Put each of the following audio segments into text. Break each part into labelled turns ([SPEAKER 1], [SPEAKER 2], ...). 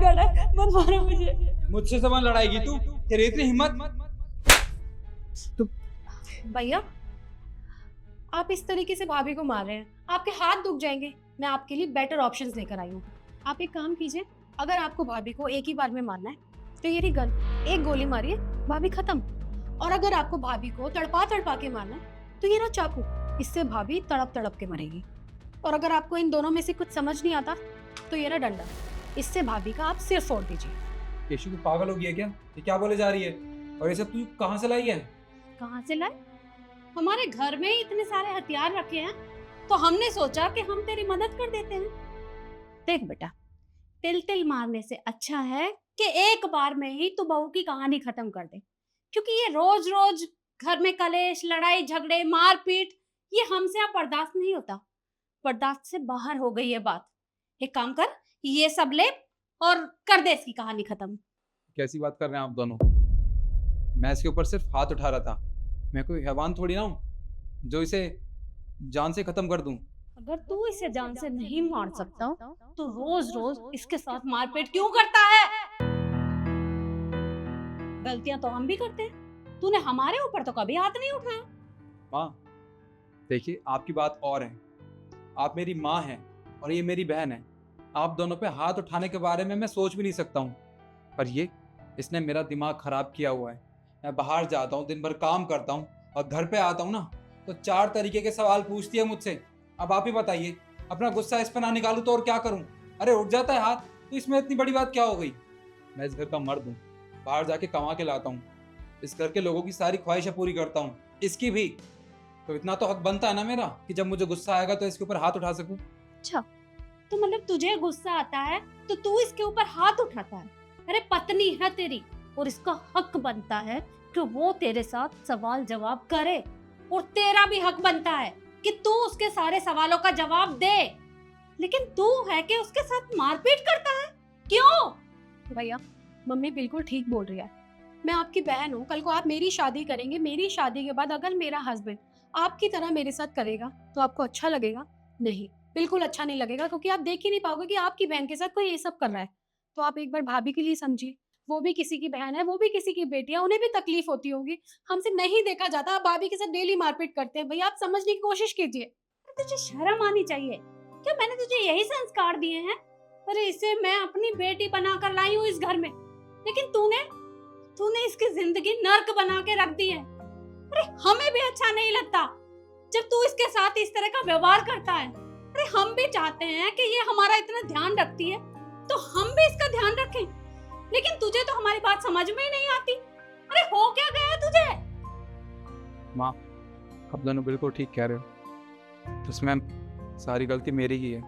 [SPEAKER 1] बिगड़ा है, मत मारो मुझे।
[SPEAKER 2] मुझसे जबान लड़ाएगी तू? तेरी इतनी हिम्मत? तू
[SPEAKER 1] भैया आप इस तरीके से भाभी को मार रहे हैं, आपके हाथ दुख जाएंगे। मैं आपके लिए बेटर ऑप्शंस लेकर आई हूँ। आप एक काम कीजिए, अगर आपको भाभी को एक ही बार में मारना है तो ये रही गन, एक गोली मारिए, भाभी खत्म। और अगर आपको भाभी को तड़पा तड़पा के मारना है तो ये रहा चाकू, इससे भाभी तड़प तड़प के मरेगी। और अगर आपको इन दोनों में से कुछ समझ नहीं आता तो ये रहा डंडा, इससे भाभी का आप सिर फोड़ दीजिए।
[SPEAKER 2] केशु तू पागल हो गई है क्या? ये क्या बोले जा रही है? और ये सब तू कहाँ से लाई है?
[SPEAKER 1] कहाँ से लाए? हमारे घर में ही इतने सारे हथियार रखे हैं तो हमने सोचा कि हम तेरी मदद कर देते हैं। देख बेटा, तिल तिल मारने से अच्छा है कि एक बार में ही तू बहू की कहानी खत्म कर दे, क्योंकि ये रोज रोज घर में कलेश, लड़ाई झगड़े, मारपीट, ये हमसे अब बर्दाश्त नहीं होता। बर्दाश्त से बाहर हो गई ये बात। एक काम कर, ये सब ले और कर दे इसकी कहानी खत्म।
[SPEAKER 2] कैसी बात कर रहे हैं आप दोनों? मैं इसके ऊपर सिर्फ हाथ उठा रहा था। मैं कोई हैवान थोड़ी ना हूँ जो इसे जान से खत्म कर दूं।
[SPEAKER 1] अगर तू इसे जान से नहीं मार सकता तो रोज रोज इसके साथ मारपीट क्यों करता है? गलतियां तो हम भी करते हैं, तूने हमारे ऊपर तो कभी हाथ नहीं उठाया।
[SPEAKER 2] माँ देखिए, आपकी बात और है। आप मेरी माँ हैं और ये मेरी बहन है। आप दोनों पे हाथ उठाने के बारे में मैं सोच भी नहीं सकता हूँ, पर ये इसने मेरा दिमाग खराब किया हुआ है। मैं बाहर जाता हूँ, दिन भर काम करता हूँ और घर पे आता हूँ ना तो 4 तरीके के सवाल पूछती है मुझसे। अब आप ही बताइए, अपना गुस्सा इस पर ना निकालूं तो और क्या करूं? अरे उठ जाता है हाथ, तो इसमें इतनी बड़ी बात क्या हो गई? मैं इस घर का मर्द हूँ, बाहर जाके कमा के लाता हूँ, इस घर के लोगों की सारी ख्वाहिशें पूरी करता हूँ, इसकी भी। तो इतना तो हक बनता है ना मेरा कि जब मुझे गुस्सा आएगा तो इसके ऊपर हाथ उठा सकूं।
[SPEAKER 1] अच्छा, तो मतलब तुझे गुस्सा आता है तो तू इसके ऊपर हाथ उठाता है? अरे पत्नी है तेरी और इसका हक बनता है कि वो तेरे साथ सवाल जवाब करे, और तेरा भी हक बनता है कि तू उसके सारे सवालों का जवाब दे। लेकिन तू है कि उसके साथ मारपीट करता है, क्यों? भैया मम्मी बिल्कुल ठीक बोल रही है। मैं आपकी बहन हूँ, कल को आप मेरी शादी करेंगे, मेरी शादी के बाद अगर मेरा हस्बैंड आपकी तरह मेरे साथ करेगा तो आपको अच्छा लगेगा? नहीं, बिल्कुल अच्छा नहीं लगेगा, क्योंकि आप देख ही नहीं पाओगे कि आपकी बहन के साथ कोई ये सब कर रहा है। तो आप एक बार भाभी के लिए समझिए, वो भी किसी की बहन है, वो भी किसी की बेटी है, उन्हें भी तकलीफ होती होगी। हमसे नहीं देखा जाता, आप भाभी के साथ डेली मारपीट करते हैं। भैया आप समझने की कोशिश कीजिए। तुझे शर्म आनी चाहिए। क्या मैंने तुझे यही संस्कार दिए हैं? अरे इसे मैं अपनी बेटी बनाकर लाई हूँ इस घर में, लेकिन तूने तूने इसकी जिंदगी नर्क बना के रख दी है। अरे हमें भी अच्छा नहीं लगता जब तू इसके साथ इस तरह का व्यवहार करता है। अरे हम भी चाहते हैं कि ये हमारा इतना ध्यान रखती है तो हम भी इसका ध्यान रखें, लेकिन तुझे तो हमारी बात समझ में ही नहीं आती। अरे हो क्या गया है तुझे?
[SPEAKER 2] माँ आप दोनों बिल्कुल ठीक कह रहे हो, उसमें सारी गलती मेरी ही है।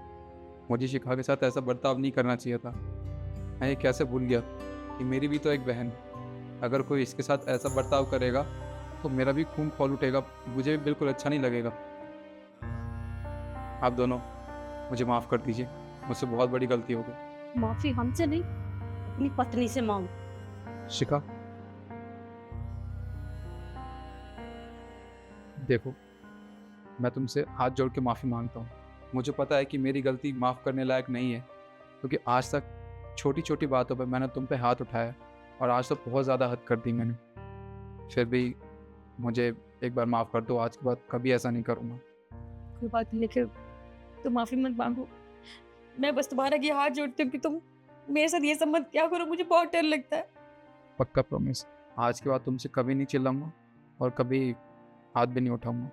[SPEAKER 2] मुझे शिखा के साथ ऐसा बर्ताव नहीं करना चाहिए था। मैं ये कैसे भूल गया कि मेरी भी तो एक बहन है। अगर कोई इसके साथ ऐसा बर्ताव करेगा तो मेरा भी खून खौल उठेगा, मुझे भी बिल्कुल अच्छा नहीं लगेगा। आप दोनों मुझे माफ़ कर दीजिए, मुझसे बहुत बड़ी गलती हो गई।
[SPEAKER 1] माफी हमसे नहीं, अपनी पत्नी से मांग।
[SPEAKER 2] शिखा देखो, मैं तुमसे हाथ जोड़ के माफ़ी मांगता हूँ। मुझे पता है कि मेरी गलती माफ़ करने लायक नहीं है, क्योंकि आज तक छोटी छोटी बातों पर मैंने तुम पे हाथ उठाया और आज तो बहुत ज़्यादा हद कर दी मैंने। फिर भी मुझे एक बार माफ़ कर दो, आज के बाद कभी ऐसा नहीं करूँगा।
[SPEAKER 1] कोई बात नहीं, लेकिन तुम माफी मत मांगो। मैं बस तुम्हारा ये हाथ जोड़ती हूँ कि तुम मेरे साथ ये सब मत क्या करो, मुझे बहुत डर लगता है।
[SPEAKER 2] पक्का प्रॉमिस, आज के बाद तुमसे कभी नहीं चिल्लाऊंगा और कभी हाथ भी नहीं उठाऊंगा।